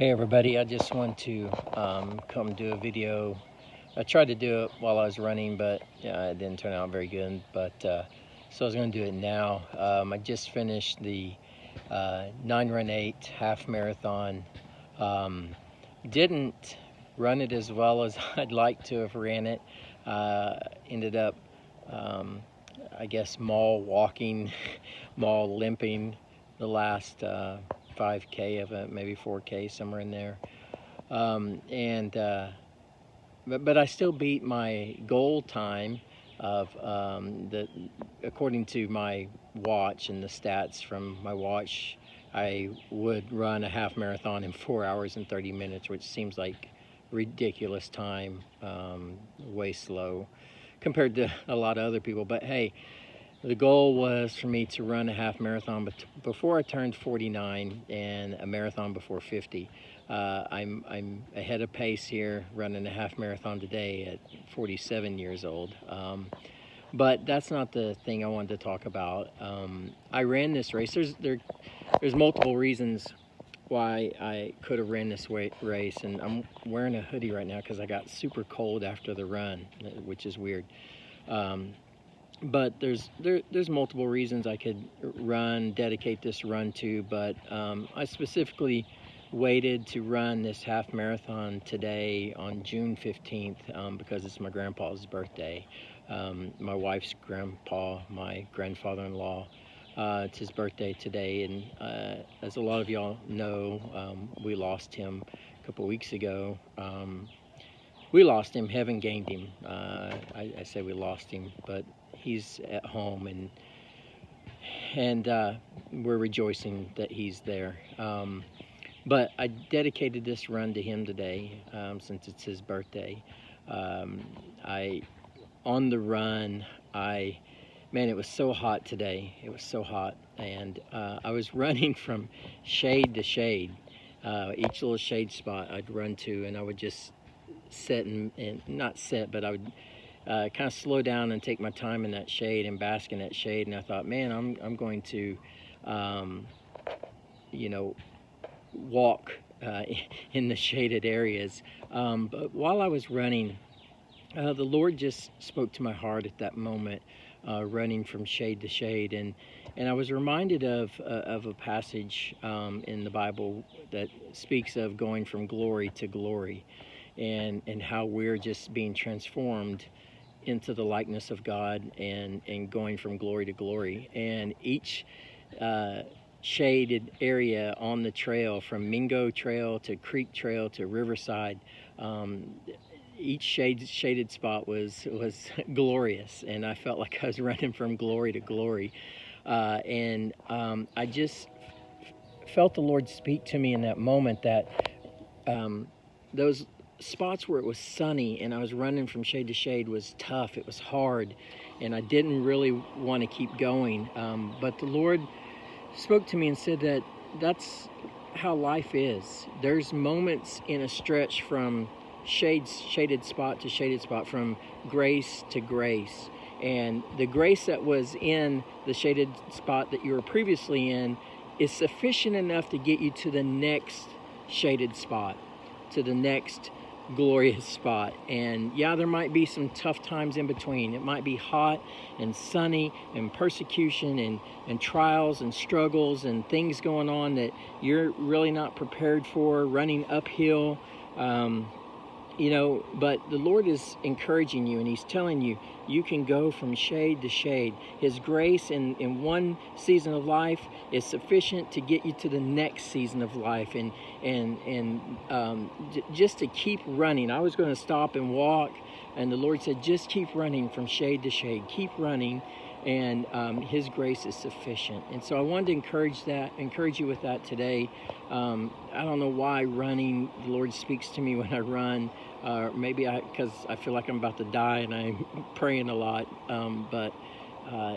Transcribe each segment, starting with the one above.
Hey everybody, I just want to come do a video. I tried to do it while I was running, but it didn't turn out very good. So I was going to do it now. I just finished the 9-run-8 half marathon. Didn't run it as well as I'd like to have ran it. Ended up, I guess, mall walking, mall limping the last 5K of it, maybe 4K, somewhere in there. But I still beat my goal time of according to my watch and the stats from my watch, I would run a half marathon in 4 hours and 30 minutes, which seems like ridiculous time, way slow compared to a lot of other people. But hey, the goal was for me to run a half marathon before I turned 49 and a marathon before 50. I'm ahead of pace here, running a half marathon today at 47 years old. But that's not the thing I wanted to talk about. I ran this race. There's multiple reasons why I could have ran this race, and I'm wearing a hoodie right now because I got super cold after the run, which is weird. But there's multiple reasons I could dedicate this run to, but I specifically waited to run this half marathon today on June 15th because it's my grandpa's birthday. My wife's grandpa, my grandfather-in-law, it's his birthday today, and as a lot of y'all know, we lost him a couple weeks ago. We lost him, heaven gained him. I say we lost him, but he's at home, and we're rejoicing that he's there. But I dedicated this run to him today, since it's his birthday. On the run, man, it was so hot today. It was so hot, and I was running from shade to shade. Each little shade spot I'd run to, and I would just sit and not sit, but I would kind of slow down and take my time in that shade and bask in that shade. And I thought, man, I'm going to, walk in the shaded areas. But while I was running, the Lord just spoke to my heart at that moment, running from shade to shade, and I was reminded of a passage in the Bible that speaks of going from glory to glory, and how we're just being transformed into the likeness of God and going from glory to glory. And each shaded area on the trail, from Mingo Trail to Creek Trail to Riverside, each shaded spot was glorious, and I felt like I was running from glory to glory. I just felt the Lord speak to me in that moment that those spots where it was sunny and I was running from shade to shade was tough. It was hard, and I didn't really want to keep going. But the Lord spoke to me and said that that's how life is. There's moments in a stretch from shaded spot to shaded spot, from grace to grace. And the grace that was in the shaded spot that you were previously in is sufficient enough to get you to the next shaded spot, to the next glorious spot. And yeah, there might be some tough times in between. It might be hot and sunny and persecution and trials and struggles and things going on that you're really not prepared for, running uphill. But the Lord is encouraging you, and He's telling you, you can go from shade to shade. His grace in one season of life is sufficient to get you to the next season of life, and just to keep running. I was going to stop and walk, and the Lord said, just keep running from shade to shade. Keep running, and His grace is sufficient. And so I wanted to encourage you with that today. I don't know why running, the Lord speaks to me when I run. Maybe because I feel like I'm about to die and I'm praying a lot. But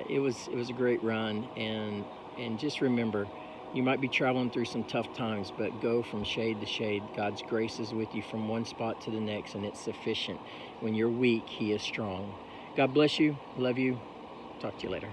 it was a great run, and just remember, you might be traveling through some tough times, but go from shade to shade. God's grace is with you from one spot to the next, and it's sufficient. When you're weak, He is strong. God bless you. Love you. Talk to you later.